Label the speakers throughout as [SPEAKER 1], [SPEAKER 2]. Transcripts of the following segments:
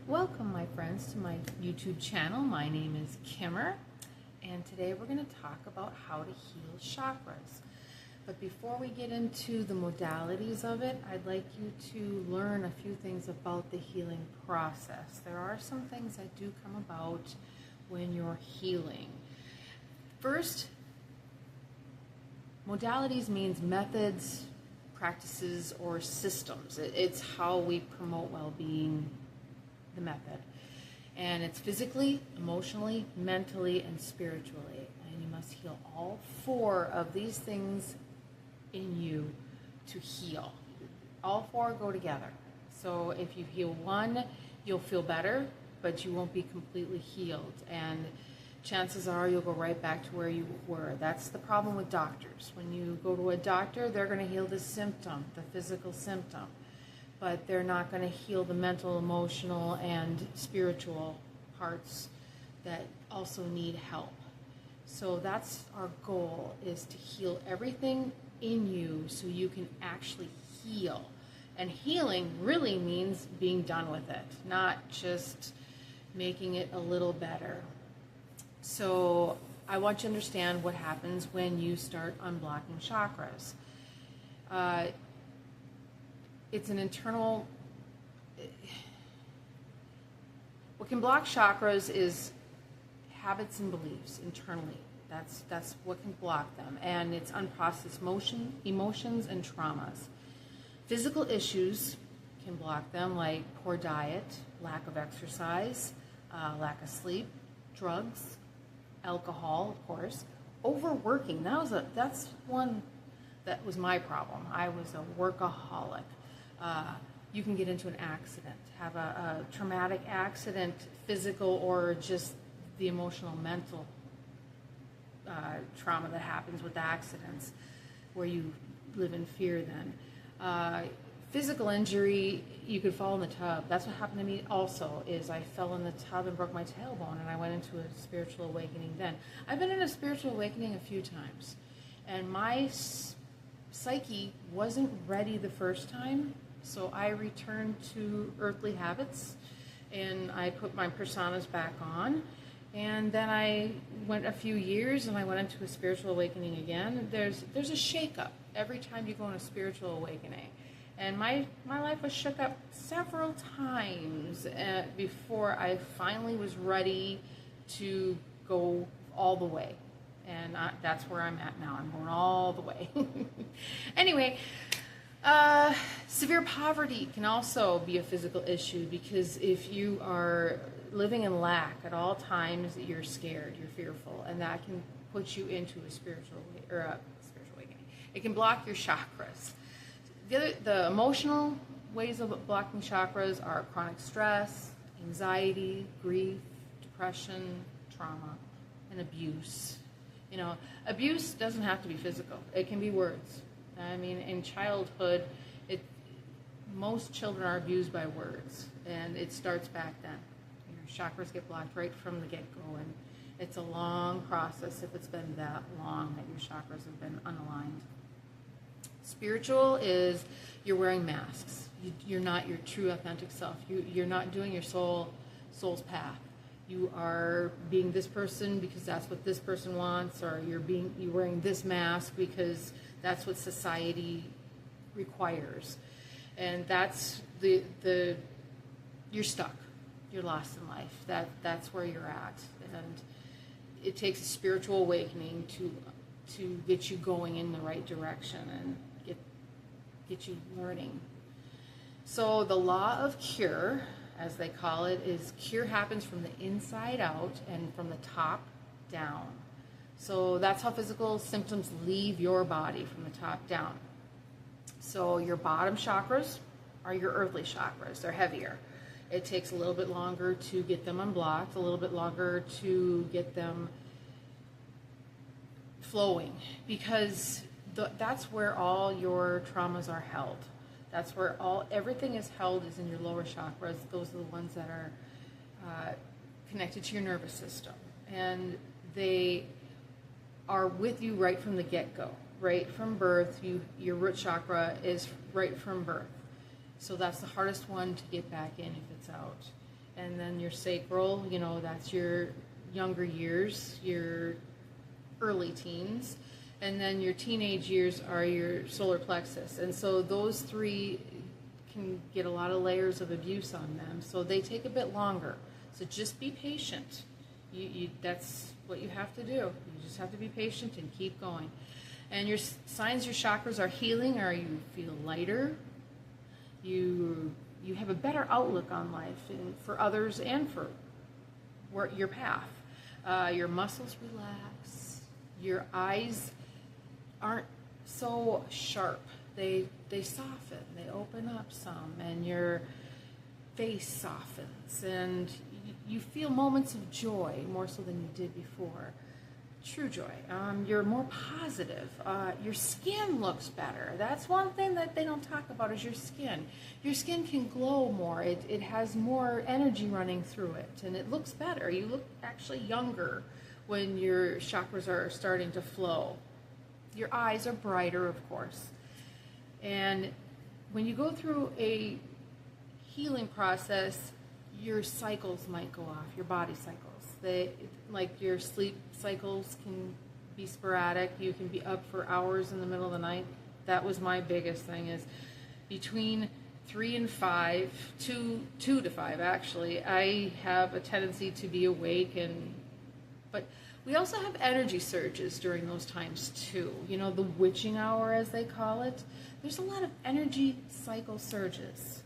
[SPEAKER 1] Welcome, my friends, to my YouTube channel. My name is Kimmer, and today we're going to talk about how to heal chakras. But before we get into the modalities of it, I'd like you to learn a few things about the healing process. There are some things that do come about when you're healing. First, modalities means methods, practices, or systems. It's how we promote well-being, the method. And it's physically, emotionally, mentally, and spiritually. And you must heal all four of these things in you to heal. All four go together. So if you heal one, you'll feel better, but you won't be completely healed. And chances are you'll go right back to where you were. That's the problem with doctors. When you go to a doctor, they're going to heal the symptom, the physical symptom, but they're not going to heal the mental, emotional, and spiritual parts that also need help. So that's our goal, is to heal everything in you so you can actually heal. And healing really means being done with it, not just making it a little better. So I want you to understand what happens when you start unblocking chakras. It's an internal... What can block chakras is habits and beliefs internally. That's what can block them. And it's unprocessed emotions and traumas. Physical issues can block them, like poor diet, lack of exercise, lack of sleep, drugs, alcohol, of course, overworking. That's one that was my problem. I was a workaholic. You can get into an accident, have a traumatic accident, physical or just the emotional, mental trauma that happens with accidents, where you live in fear then. Physical injury, you could fall in the tub. That's what happened to me also, is I fell in the tub and broke my tailbone, and I went into a spiritual awakening then. I've been in a spiritual awakening a few times, and my psyche wasn't ready the first time, so I returned to earthly habits, and I put my personas back on, and then I went a few years, and I went into a spiritual awakening again. There's a shake-up every time you go in a spiritual awakening. And my life was shook up several times before I finally was ready to go all the way. And that's where I'm at now. I'm going all the way. Anyway, severe poverty can also be a physical issue, because if you are living in lack at all times, you're scared, you're fearful, and that can put you into a spiritual awakening. It can block your chakras. The emotional ways of blocking chakras are chronic stress, anxiety, grief, depression, trauma, and abuse. You know, abuse doesn't have to be physical. It can be words. I mean, in childhood, most children are abused by words, and it starts back then. Your chakras get blocked right from the get-go, and it's a long process if it's been that long that your chakras have been unaligned. Spiritual is you're wearing masks. You're not your true authentic self. You're not doing your soul's path. You are being this person because that's what this person wants, or you're wearing this mask because that's what society requires. And that's you're stuck. You're lost in life. That's where you're at. And it takes a spiritual awakening to get you going in the right direction and get you learning. So the law of cure, as they call it, is cure happens from the inside out and from the top down. So that's how physical symptoms leave your body, from the top down. So your bottom chakras are your earthly chakras. They're heavier. It takes a little bit longer to get them unblocked, a little bit longer to get them flowing, because that's where all your traumas are held. That's where everything is held, is in your lower chakras. Those are the ones that are connected to your nervous system. And they are with you right from the get-go, right from birth. Your root chakra is right from birth. So that's the hardest one to get back in if it's out. And then your sacral, that's your younger years, your early teens. And then your teenage years are your solar plexus. And so those three can get a lot of layers of abuse on them. So they take a bit longer. So just be patient. That's what you have to do. You just have to be patient and keep going. And your signs, your chakras are healing, or you feel lighter. You have a better outlook on life, and for others and for your path. Your muscles relax. Your eyes aren't so sharp. They soften. They open up some, and your face softens, and you feel moments of joy more so than you did before. True joy. You're more positive. Your skin looks better. That's one thing that they don't talk about is your skin. Your skin can glow more. It has more energy running through it, and it looks better. You look actually younger when your chakras are starting to flow. Your eyes are brighter, of course. And when you go through a healing process, your cycles might go off, your body cycles. Like your sleep cycles can be sporadic. You can be up for hours in the middle of the night. That was my biggest thing, is between 3 and 5, 2 to 5 actually, I have a tendency to be awake, but we also have energy surges during those times too. The witching hour, as they call it. There's a lot of energy cycle surges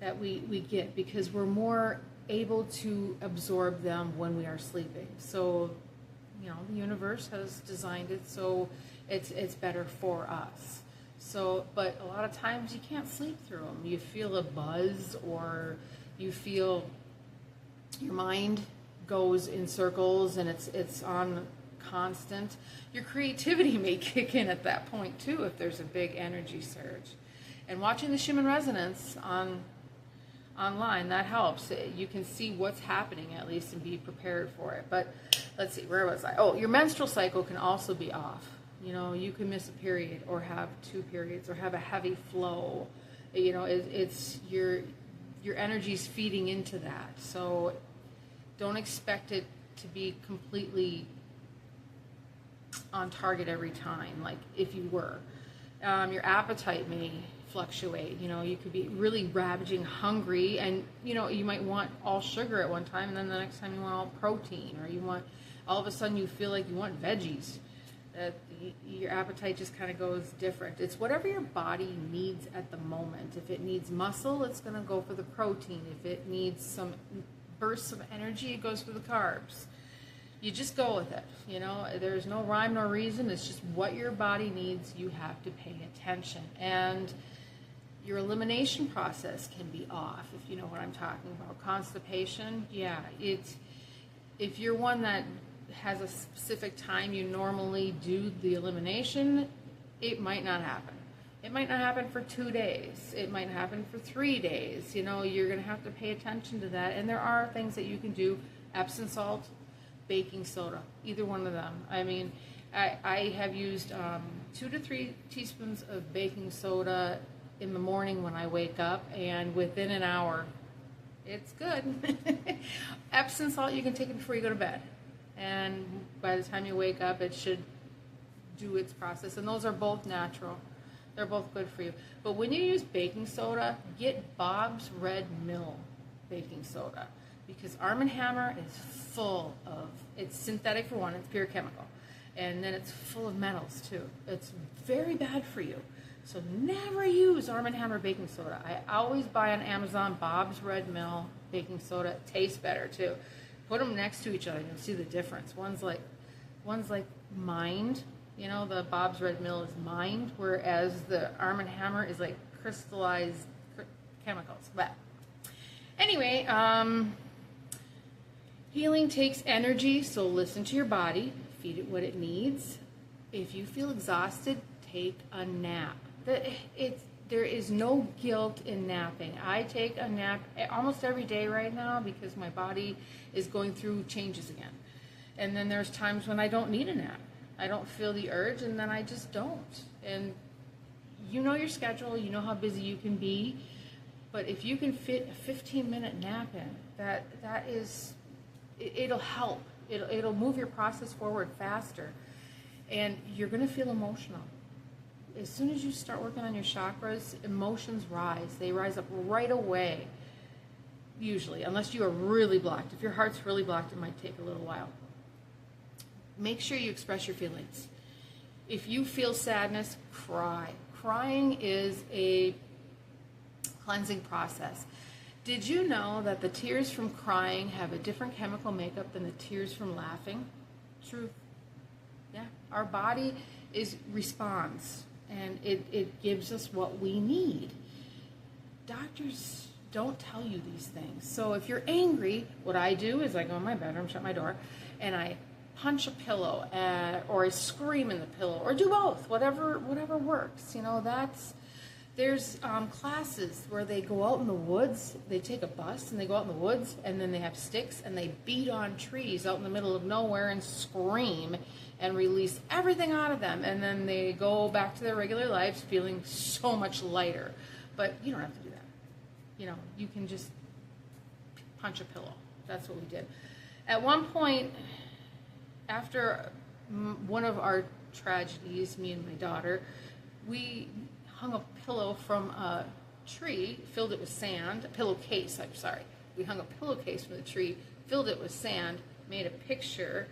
[SPEAKER 1] that we get because we're more able to absorb them when we are sleeping. So, the universe has designed it so it's better for us. So, but a lot of times you can't sleep through them. You feel a buzz, or you feel your mind goes in circles and it's on constant. Your creativity may kick in at that point too if there's a big energy surge. And watching the Schumann resonance online, that helps. You can see what's happening at least and be prepared for it. But let's see, where was I? Oh, your menstrual cycle can also be off. You can miss a period or have 2 periods or have a heavy flow. It's your energy's feeding into that. So don't expect it to be completely on target every time, like if you were. Your appetite may fluctuate. You could be really ravaging hungry, and you might want all sugar at one time, and then the next time you want all protein, or all of a sudden you feel like you want veggies. Your appetite just kind of goes different. It's whatever your body needs at the moment. If it needs muscle, it's going to go for the protein. If it needs some bursts of energy, it goes for the carbs. You just go with it. There's no rhyme nor reason. It's just what your body needs. You have to pay attention. And your elimination process can be off, if you know what I'm talking about. Constipation, yeah. If you're one that has a specific time you normally do the elimination, it might not happen. It might not happen for 2 days. It might happen for 3 days. You're going to have to pay attention to that. And there are things that you can do. Epsom salt, baking soda, either one of them. I mean, I have used 2 to 3 teaspoons of baking soda in the morning when I wake up, and within an hour, it's good. Epsom salt, you can take it before you go to bed. And by the time you wake up, it should do its process. And those are both natural. They're both good for you. But when you use baking soda, get Bob's Red Mill baking soda, because Arm & Hammer is full of, it's synthetic for one, it's pure chemical, and then it's full of metals too. It's very bad for you. So never use Arm & Hammer baking soda. I always buy on Amazon Bob's Red Mill baking soda. It tastes better too. Put them next to each other and you'll see the difference. One's like mined. The Bob's Red Mill is mined, whereas the Arm & Hammer is like crystallized chemicals. But anyway, healing takes energy, so listen to your body, feed it what it needs. If you feel exhausted, take a nap. There is no guilt in napping. I take a nap almost every day right now because my body is going through changes again. And then there's times when I don't need a nap. I don't feel the urge, and then I just don't. And you know your schedule, you know how busy you can be. But if you can fit a 15-minute nap in, it'll help. It'll move your process forward faster, and you're going to feel emotional. As soon as you start working on your chakras, emotions rise. They rise up right away, usually, unless you are really blocked. If your heart's really blocked, it might take a little while. Make sure you express your feelings. If you feel sadness, cry. Crying is a cleansing process. Did you know that the tears from crying have a different chemical makeup than the tears from laughing? Truth. Yeah. Our body responds, and it gives us what we need. Doctors don't tell you these things. So if you're angry, what I do is I go in my bedroom, shut my door, and I punch a pillow, or I scream in the pillow, or do both, whatever works. There's classes where they go out in the woods, they take a bus and they go out in the woods, and then they have sticks and they beat on trees out in the middle of nowhere and scream and release everything out of them, and then they go back to their regular lives feeling so much lighter. But you don't have to do that. You can just punch a pillow. That's what we did. At one point, after one of our tragedies, me and my daughter, we hung a pillow from a tree, filled it with sand, a pillowcase, I'm sorry. We hung a pillowcase from the tree, filled it with sand, made a picture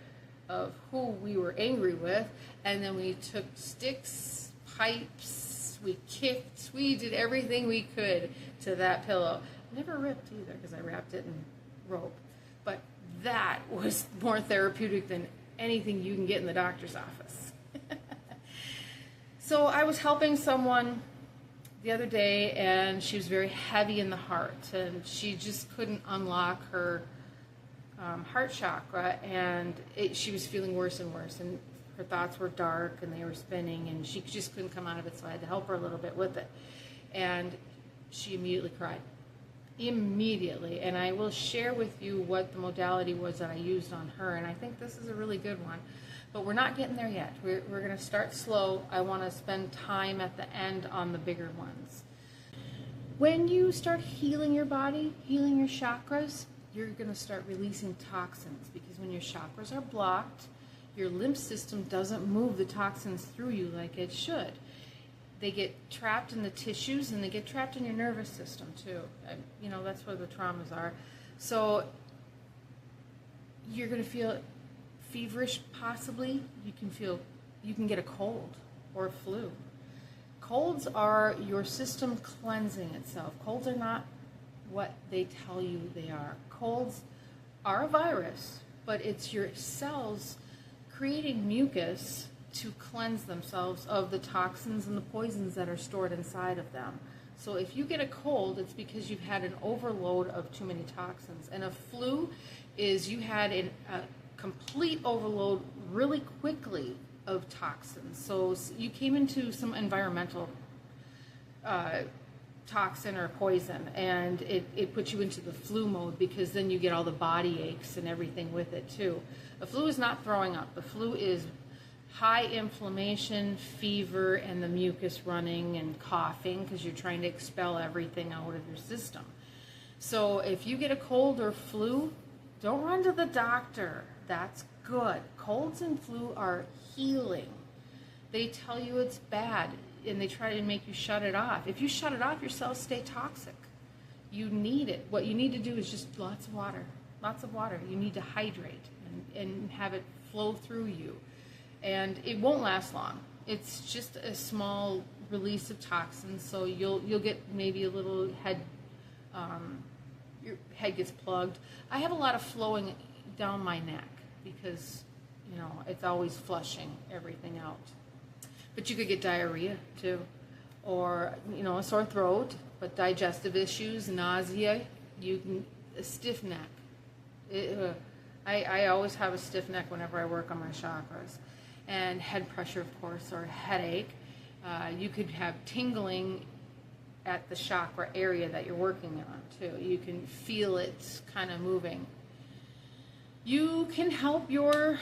[SPEAKER 1] of who we were angry with, and then we took sticks, pipes, we kicked, we did everything we could to that pillow. Never ripped either, because I wrapped it in rope. But that was more therapeutic than anything you can get in the doctor's office. So I was helping someone the other day, and she was very heavy in the heart, and she just couldn't unlock her heart chakra, and she was feeling worse and worse, and her thoughts were dark, and they were spinning, and she just couldn't come out of it, so I had to help her a little bit with it. And she immediately cried. Immediately. And I will share with you what the modality was that I used on her, and I think this is a really good one. But we're not getting there yet. We're going to start slow. I want to spend time at the end on the bigger ones. When you start healing your body, healing your chakras, you're going to start releasing toxins, because when your chakras are blocked, your lymph system doesn't move the toxins through you like it should. They get trapped in the tissues, and they get trapped in your nervous system too. That's where the traumas are. So you're going to feel feverish, possibly. You can get a cold or a flu. Colds are your system cleansing itself. Colds are not what they tell you they are. Colds are a virus, but it's your cells creating mucus to cleanse themselves of the toxins and the poisons that are stored inside of them. So if you get a cold, it's because you've had an overload of too many toxins. And a flu is you had a complete overload really quickly of toxins. So you came into some environmental toxin or poison, and it puts you into the flu mode, because then you get all the body aches and everything with it too. The flu is not throwing up. The flu is high inflammation, fever, and the mucus running and coughing, because you're trying to expel everything out of your system. So if you get a cold or flu, don't run to the doctor. That's good. Colds and flu are healing. They tell you it's bad, and they try to make you shut it off. If you shut it off, your cells stay toxic. You need it. What you need to do is just lots of water. Lots of water. You need to hydrate and have it flow through you. And it won't last long. It's just a small release of toxins, so you'll get maybe a little head, your head gets plugged. I have a lot of flowing down my neck, because it's always flushing everything out. But you could get diarrhea too, or a sore throat, but digestive issues, nausea, a stiff neck. I always have a stiff neck whenever I work on my chakras. And head pressure, of course, or headache. You could have tingling at the chakra area that you're working on too. You can feel it kind of moving. You can help yourself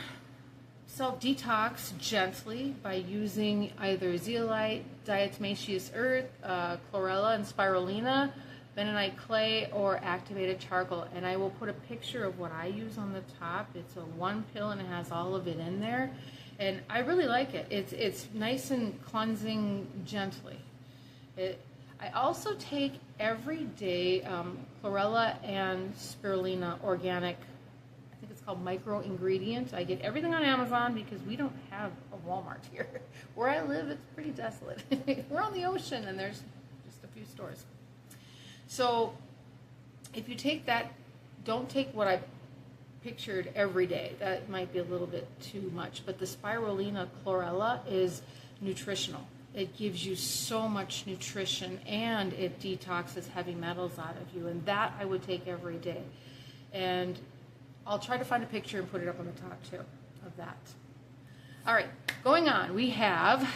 [SPEAKER 1] detox gently by using either zeolite, diatomaceous earth, chlorella, and spirulina. bentonite clay or activated charcoal. And I will put a picture of what I use on the top. It's a 1 pill and it has all of it in there. And I really like it. It's nice and cleansing gently. I also take every day chlorella and spirulina organic. I think it's called micro ingredient. I get everything on Amazon because we don't have a Walmart here. Where I live, it's pretty desolate. We're on the ocean and there's just a few stores. So if you take that, don't take what I pictured every day. That might be a little bit too much. But the spirulina chlorella is nutritional. It gives you so much nutrition and it detoxes heavy metals out of you. And that I would take every day. And I'll try to find a picture and put it up on the top too of that. All right, going on. We have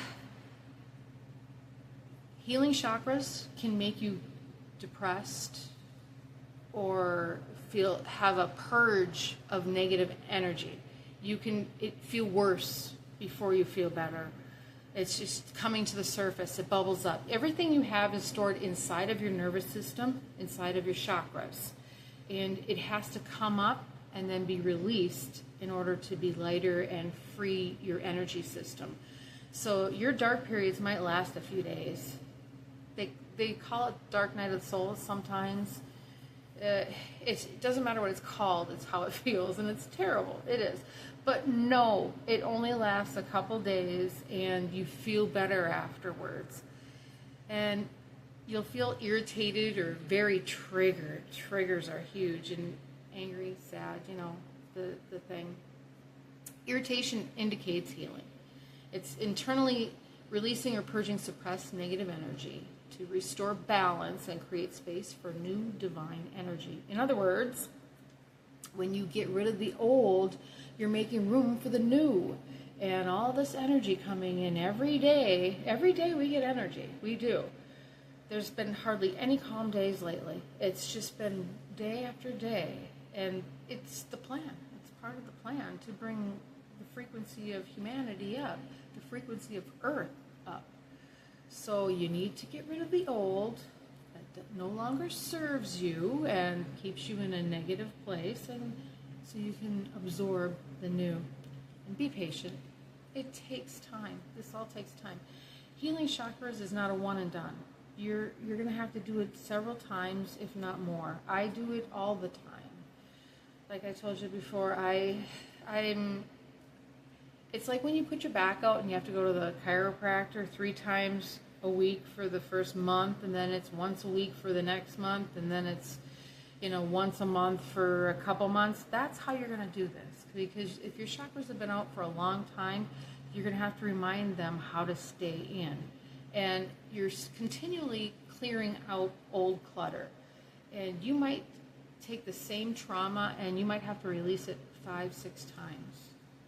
[SPEAKER 1] healing chakras can make you depressed or have a purge of negative energy. You can feel worse before you feel better. It's just coming to the surface. It bubbles up. Everything you have is stored inside of your nervous system, inside of your chakras. And it has to come up and then be released in order to be lighter and free your energy system. So your dark periods might last a few days. They call it dark night of the soul sometimes. It doesn't matter what it's called, it's how it feels, and it's terrible. It is. But no, it only lasts a couple days and you feel better afterwards. And you'll feel irritated or very triggered. Triggers are huge, and angry, sad, the thing. Irritation indicates healing. It's internally releasing or purging suppressed negative energy to restore balance and create space for new divine energy. In other words, when you get rid of the old, you're making room for the new. And all this energy coming in every day we get energy. We do. There's been hardly any calm days lately. It's just been day after day. And it's the plan. It's part of the plan to bring the frequency of humanity up, the frequency of Earth up. So you need to get rid of the old that no longer serves you and keeps you in a negative place, and so you can absorb the new. And be patient. It takes time. This all takes time. Healing chakras is not a one and done. You're going to have to do it several times, if not more. I do it all the time. Like I told you before, it's like when you put your back out and you have to go to the chiropractor 3 times a week for the first month, and then it's once a week for the next month, and then it's, once a month for a couple months. That's how you're going to do this. Because if your chakras have been out for a long time, you're going to have to remind them how to stay in. And you're continually clearing out old clutter. And you might take the same trauma and you might have to release it 5-6 times.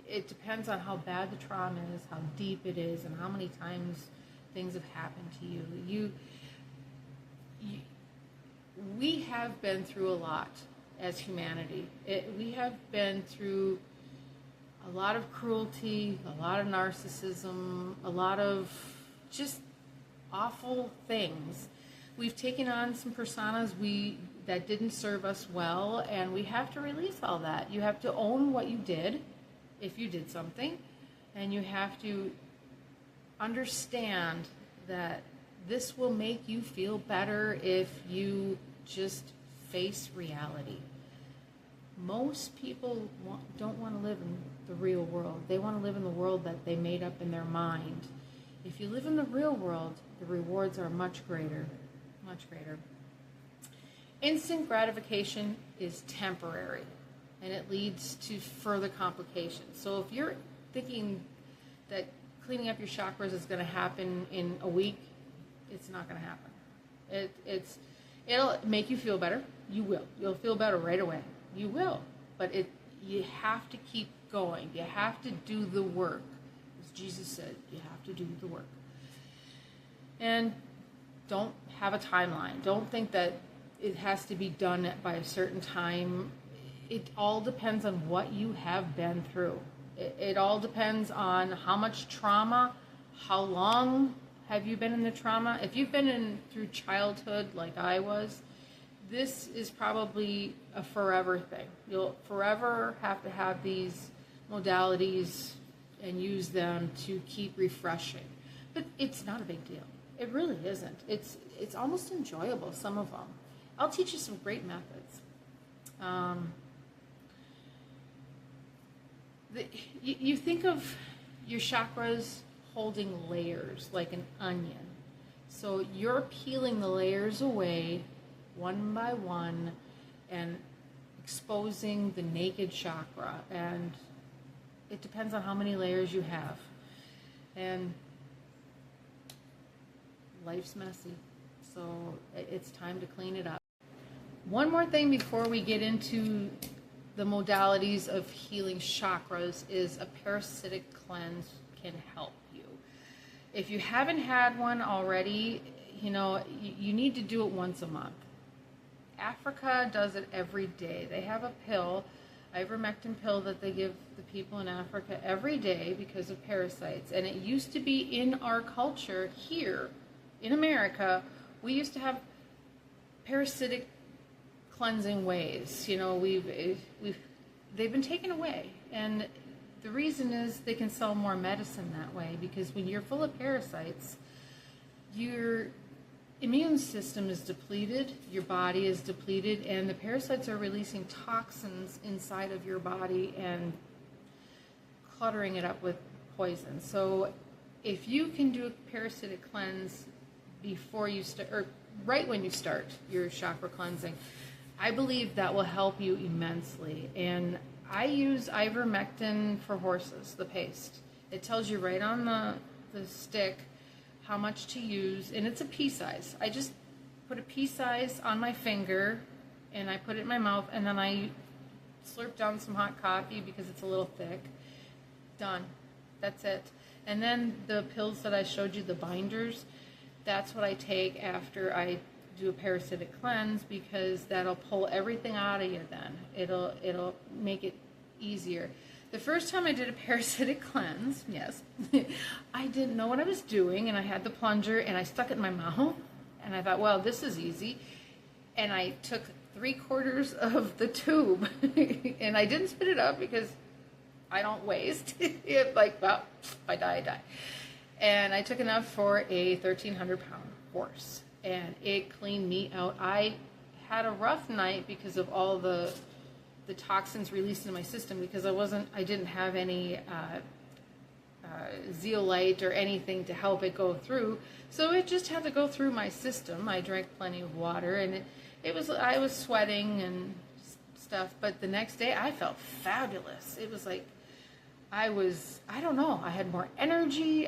[SPEAKER 1] It depends on how bad the trauma is, how deep it is, and how many times things have happened to you. We have been through a lot as humanity. We have been through a lot of cruelty, a lot of narcissism, a lot of just awful things. We've taken on some personas that didn't serve us well, and we have to release all that. You have to own what you did, if you did something, and you have to understand that this will make you feel better if you just face reality. Most people don't want to live in the real world. They want to live in the world that they made up in their mind. If you live in the real world, the rewards are much greater, much greater. Instant gratification is temporary, and it leads to further complications. So if you're thinking that cleaning up your chakras is going to happen in a week, it's not going to happen. It'll make you feel better. You will. You'll feel better right away. You will. But you have to keep going. You have to do the work. As Jesus said, you have to do the work. And don't have a timeline. Don't think that it has to be done by a certain time. It all depends on what you have been through. It all depends on how much trauma, how long have you been in the trauma. If you've been through childhood like I was, this is probably a forever thing. You'll forever have to have these modalities and use them to keep refreshing. But it's not a big deal. It really isn't. It's almost enjoyable, some of them. I'll teach you some great methods. You think of your chakras holding layers like an onion. So you're peeling the layers away one by one and exposing the naked chakra. And it depends on how many layers you have. And life's messy, so it's time to clean it up. One more thing before we get into the modalities of healing chakras is a parasitic cleanse can help you. If you haven't had one already, you need to do it once a month. Africa does it every day. They have a pill, ivermectin pill, that they give the people in Africa every day because of parasites. And it used to be in our culture here in America, we used to have parasitic cleansing ways. They've been taken away, and the reason is they can sell more medicine that way, because when you're full of parasites, your immune system is depleted, your body is depleted, and the parasites are releasing toxins inside of your body and cluttering it up with poison. So if you can do a parasitic cleanse before you start, or right when you start your chakra cleansing, I believe that will help you immensely. And I use ivermectin for horses, the paste. It tells you right on the stick how much to use, and it's a pea size. I just put a pea size on my finger, and I put it in my mouth, and then I slurp down some hot coffee because it's a little thick. Done. That's it. And then the pills that I showed you, the binders, that's what I take after I do a parasitic cleanse, because that'll pull everything out of you then. It'll make it easier. The first time I did a parasitic cleanse, yes, I didn't know what I was doing, and I had the plunger, and I stuck it in my mouth, and I thought, well, this is easy. And I took 3/4 of the tube, and I didn't spit it up because I don't waste. Well, if I die, I die. And I took enough for a 1,300-pound horse, and it cleaned me out. I had a rough night because of all the toxins released in my system, because I didn't have any zeolite or anything to help it go through. So it just had to go through my system. I drank plenty of water, and I was sweating and stuff, but the next day I felt fabulous. It was like I don't know, I had more energy.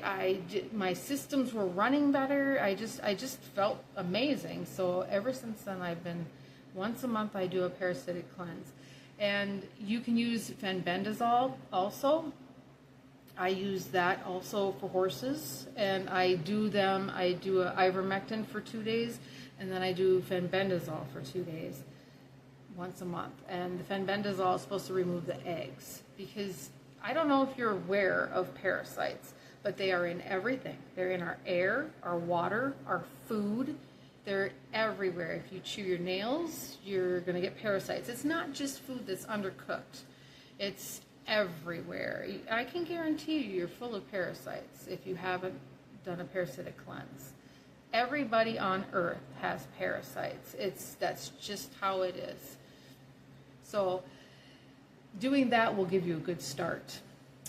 [SPEAKER 1] My systems were running better. I just felt amazing. So ever since then, I've been, once a month I do a parasitic cleanse. And you can use fenbendazole also. I use that also for horses, and I do a ivermectin for 2 days, and then I do fenbendazole for 2 days, once a month. And the fenbendazole is supposed to remove the eggs, because I don't know if you're aware of parasites, but they are in everything. They're in our air, our water, our food. They're everywhere. If you chew your nails, you're going to get parasites. It's not just food that's undercooked. It's everywhere. I can guarantee you're full of parasites if you haven't done a parasitic cleanse. Everybody on earth has parasites. That's just how it is. So doing that will give you a good start.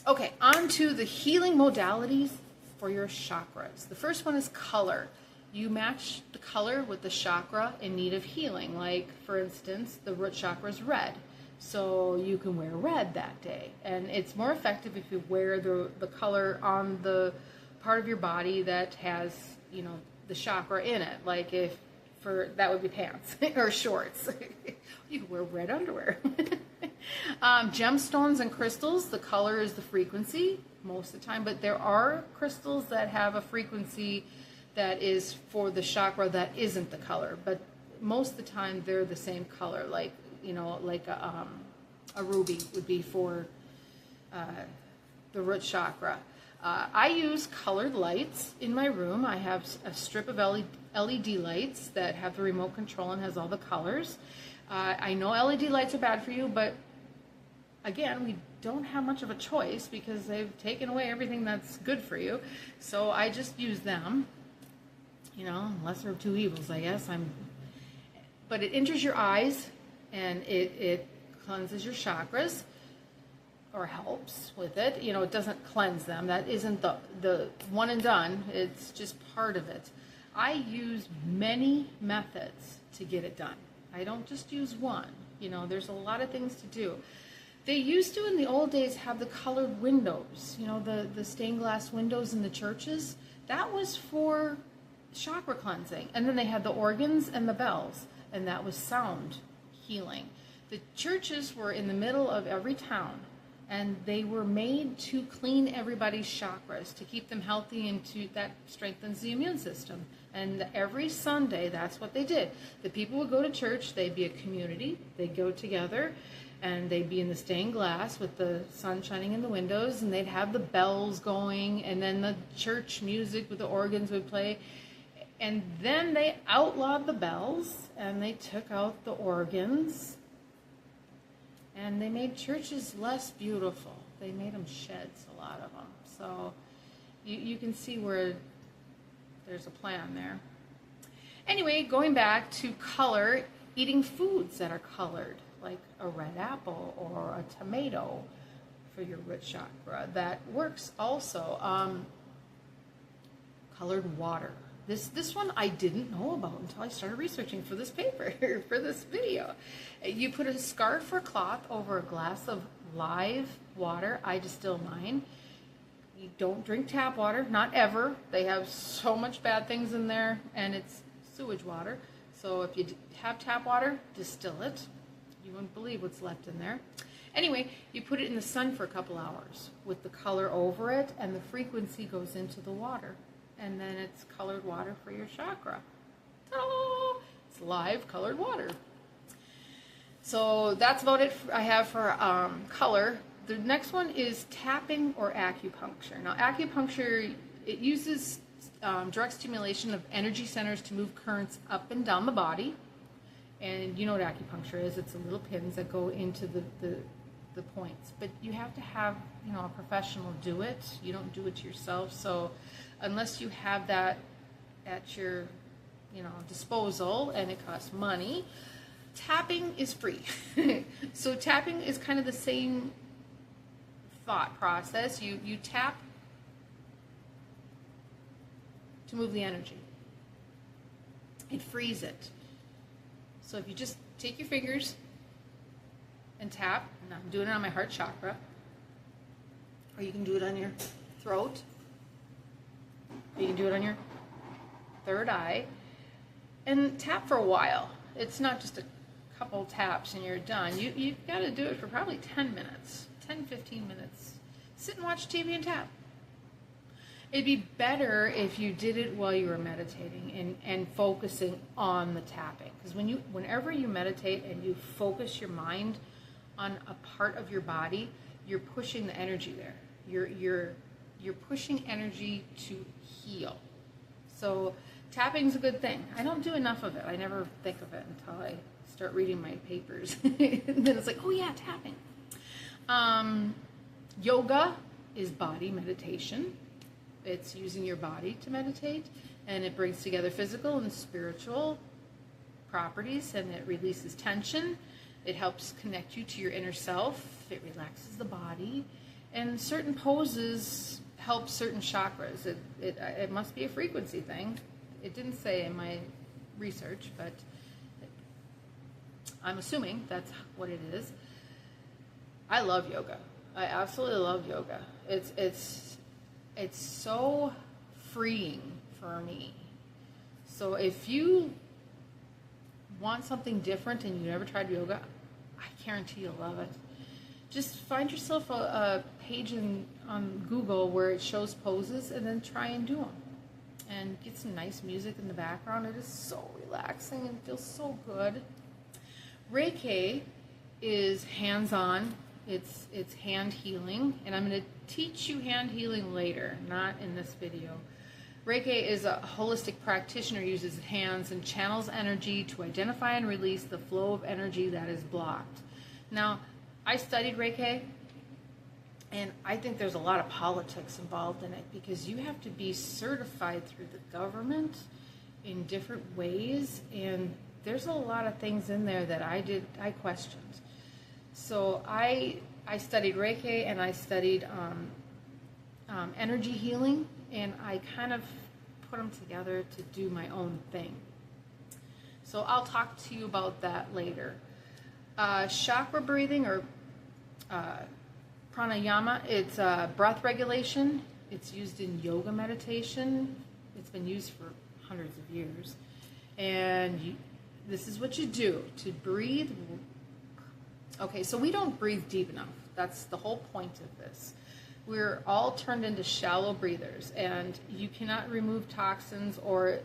[SPEAKER 1] Okay, on to the healing modalities for your chakras. The first one is color. You match the color with the chakra in need of healing. Like, for instance, the root chakra is red. So you can wear red that day. And it's more effective if you wear the color on the part of your body that has, the chakra in it. Like that would be pants or shorts. You can wear red underwear. Gemstones and crystals, the color is the frequency most of the time, but there are crystals that have a frequency that is for the chakra that isn't the color, but most of the time they're the same color. Like a ruby would be for the root chakra. I use colored lights in my room. I have a strip of LED lights that have the remote control and has all the colors. I know LED lights are bad for you, but again, we don't have much of a choice because they've taken away everything that's good for you. So I just use them. You know, lesser of two evils, I guess. But it enters your eyes and it cleanses your chakras, or helps with it. You know, it doesn't cleanse them. That isn't the one and done. It's just part of it. I use many methods to get it done. I don't just use one. You know, there's a lot of things to do. They used to, in the old days, have the colored windows, you know, the stained glass windows in the churches. That was for chakra cleansing. And then they had the organs and the bells, and that was sound healing. The churches were in the middle of every town, and they were made to clean everybody's chakras, to keep them healthy, and that strengthens the immune system. And every Sunday, that's what they did. The people would go to church, they'd be a community, they'd go together, and they'd be in the stained glass with the sun shining in the windows, and they'd have the bells going, and then the church music with the organs would play. And then they outlawed the bells, and they took out the organs, and they made churches less beautiful. They made them sheds, a lot of them. So you can see where there's a plan there. Anyway, going back to color, eating foods that are colored, like a red apple or a tomato for your root chakra. That works also. Colored water. This one I didn't know about until I started researching for this paper, for this video. You put a scarf or cloth over a glass of live water. I distill mine. You don't drink tap water, not ever. They have so much bad things in there, and it's sewage water. So if you have tap water, distill it. You wouldn't believe what's left in there. Anyway, you put it in the sun for a couple hours with the color over it, and the frequency goes into the water. And then it's colored water for your chakra. Ta-da! It's live colored water. So that's about it I have for color. The next one is tapping or acupuncture. Now, acupuncture, it uses direct stimulation of energy centers to move currents up and down the body. And you know what acupuncture is. It's the little pins that go into the points. But you have to have, you know, a professional do it. You don't do it yourself. So unless you have that at your, you know, disposal, and it costs money, tapping is free. So tapping is kind of the same thought process. You tap to move the energy. It frees it. So if you just take your fingers and tap, and I'm doing it on my heart chakra, or you can do it on your throat, or you can do it on your third eye, and tap for a while. It's not just a couple taps and you're done. You've got to do it for probably 10 minutes, 10, 15 minutes. Sit and watch TV and tap. It'd be better if you did it while you were meditating and focusing on the tapping. Because whenever you meditate and you focus your mind on a part of your body, you're pushing the energy there. You're pushing energy to heal. So tapping's a good thing. I don't do enough of it. I never think of it until I start reading my papers. And then it's like, oh yeah, tapping. Yoga is body meditation. It's using your body to meditate, and it brings together physical and spiritual properties, and it releases tension. It helps connect you to your inner self. It relaxes the body, and certain poses help certain chakras. It must be a frequency thing. It didn't say in my research, but I'm assuming that's what it is. I love yoga. I absolutely love yoga. It's so freeing for me. So if you want something different and you never tried yoga, I guarantee you'll love it. Just find yourself a page on Google where it shows poses, and then try and do them. And get some nice music in the background. It is so relaxing and feels so good. Reiki is hands-on. It's hand healing, and I'm going to teach you hand healing later, not in this video. Reiki is a holistic practitioner, uses hands and channels energy to identify and release the flow of energy that is blocked. Now, I studied Reiki, and I think there's a lot of politics involved in it because you have to be certified through the government in different ways, and there's a lot of things in there that I questioned. So I studied Reiki, and I studied energy healing, and I kind of put them together to do my own thing. So I'll talk to you about that later. Chakra breathing, or pranayama, it's breath regulation. It's used in yoga meditation. It's been used for hundreds of years. And this is what you do to breathe. Okay, so we don't breathe deep enough. That's the whole point of this. We're all turned into shallow breathers, and you cannot remove toxins or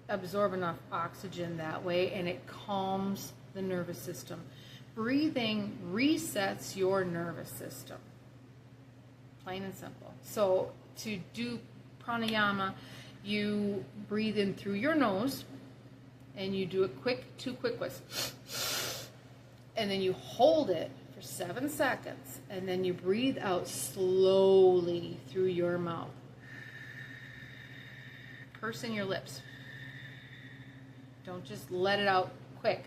[SPEAKER 1] absorb enough oxygen that way, and it calms the nervous system. Breathing resets your nervous system, plain and simple. So to do pranayama, you breathe in through your nose, and you do it quick, 2 quick whiffs, and then you hold it for 7 seconds, and then you breathe out slowly through your mouth, pursing your lips. Don't just let it out quick,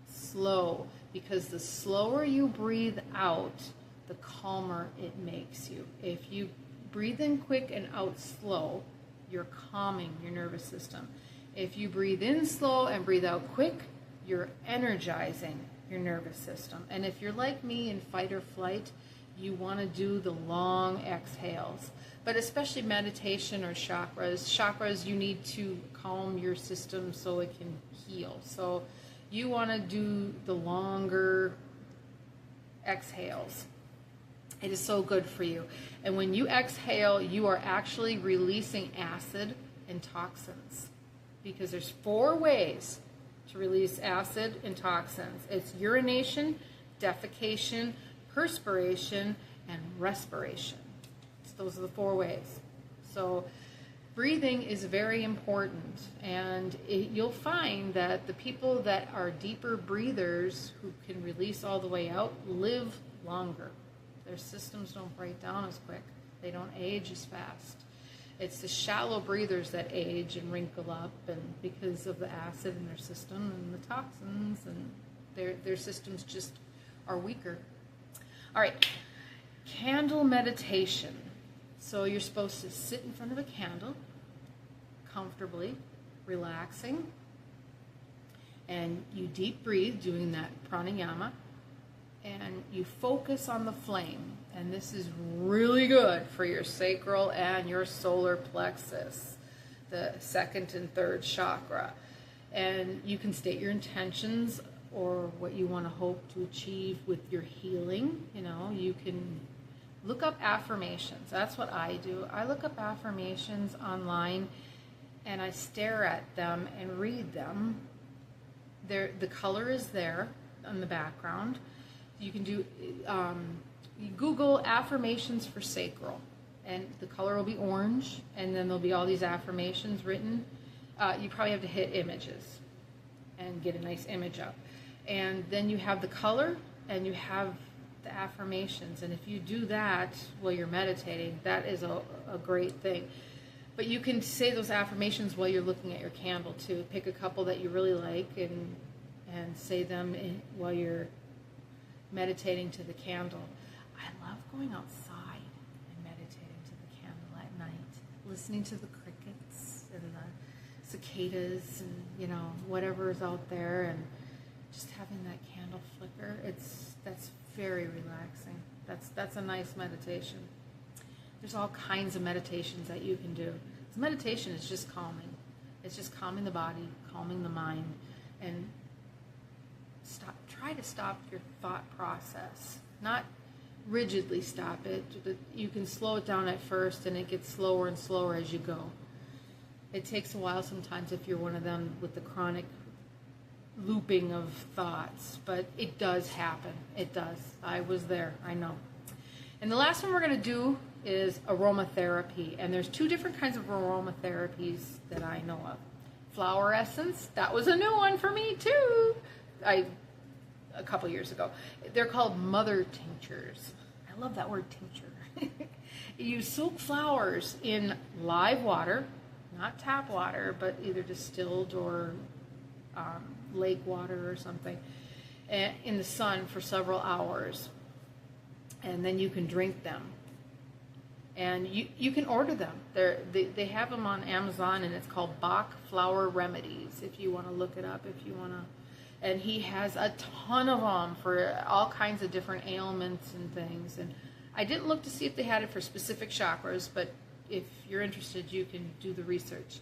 [SPEAKER 1] slow, because the slower you breathe out, the calmer it makes you. If you breathe in quick and out slow, you're calming your nervous system. If you breathe in slow and breathe out quick, you're energizing your nervous system. And if you're like me in fight or flight, you want to do the long exhales. But especially meditation or chakras, you need to calm your system so it can heal. So you want to do the longer exhales. It is so good for you. And when you exhale, you are actually releasing acid and toxins, because there's 4 ways to release acid and toxins. It's urination, defecation, perspiration, and respiration. So those are the 4 ways. So breathing is very important, and you'll find that the people that are deeper breathers who can release all the way out live longer. Their systems don't break down as quick. They don't age as fast. It's the shallow breathers that age and wrinkle up, and because of the acid in their system and the toxins, and their systems just are weaker. All right, candle meditation. So you're supposed to sit in front of a candle, comfortably, relaxing, and you deep breathe doing that pranayama, and you focus on the flame. And this is really good for your sacral and your solar plexus, the 2nd and 3rd chakra. And you can state your intentions or what you want to hope to achieve with your healing. You know, you can look up affirmations. That's what I do. I look up affirmations online, and I stare at them and read them. The color is there on the background. You can do, you Google affirmations for sacral, and the color will be orange, and then there'll be all these affirmations written. You probably have to hit images and get a nice image up. And then you have the color, and you have the affirmations. And if you do that while you're meditating, that is a great thing. But you can say those affirmations while you're looking at your candle too. Pick a couple that you really like and say them while you're meditating to the candle. I love going outside and meditating to the candle at night, listening to the crickets and the cicadas and, you know, whatever is out there, and just having that candle flicker. That's very relaxing. That's a nice meditation. There's all kinds of meditations that you can do. So meditation is just calming. It's just calming the body, calming the mind, and try to stop your thought process. Not rigidly stop it, but you can slow it down at first, and it gets slower and slower as you go. It takes a while sometimes if you're one of them with the chronic looping of thoughts, but it does happen. It does. I was there. I know. And the last one we're going to do is aromatherapy. And there's 2 different kinds of aromatherapies that I know of. Flower essence, that was a new one for me too. A couple years ago. They're called mother tinctures. I love that word tincture. You soak flowers in live water, not tap water, but either distilled or lake water or something, in the sun for several hours. And then you can drink them. And you can order them. They have them on Amazon, and it's called Bach Flower Remedies, if you want to look it up, if you want to. And he has a ton of them for all kinds of different ailments and things. And I didn't look to see if they had it for specific chakras, but if you're interested, you can do the research.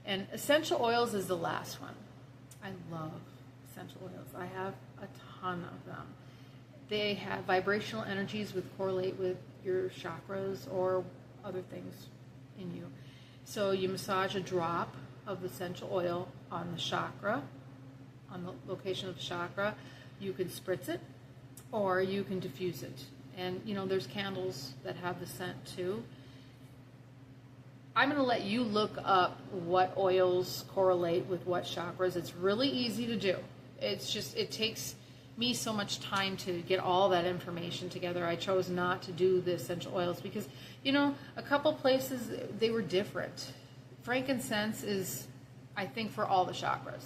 [SPEAKER 1] And essential oils is the last one. I love essential oils. I have a ton of them. They have vibrational energies which correlate with your chakras or other things in you. So you massage a drop of essential oil on the chakra, on the location of the chakra. You can spritz it or you can diffuse it. And you know, there's candles that have the scent too. I'm going to let you look up what oils correlate with what chakras. It's really easy to do. It's just, it takes me so much time to get all that information together. I chose not to do the essential oils because, you know, a couple places, they were different. Frankincense is, I think, for all the chakras.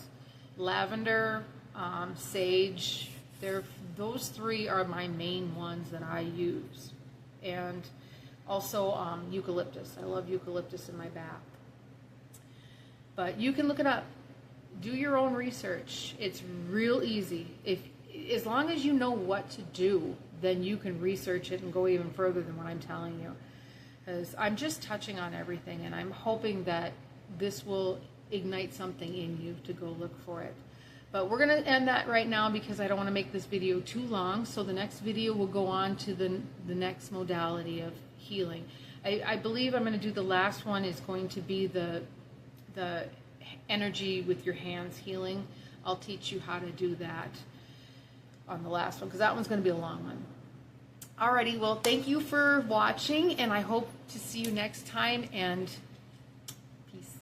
[SPEAKER 1] Lavender, sage, those 3 are my main ones that I use. And also eucalyptus. I love eucalyptus in my bath. But you can look it up. Do your own research. It's real easy. As long as you know what to do, then you can research it and go even further than what I'm telling you. Because I'm just touching on everything, and I'm hoping that this will ignite something in you to go look for it. But we're going to end that right now because I don't want to make this video too long. So the next video will go on to the next modality of healing. I believe I'm going to do the last one is going to be the energy with your hands healing. I'll teach you how to do that on the last one because that one's going to be a long one. Alrighty, well, thank you for watching, and I hope to see you next time. And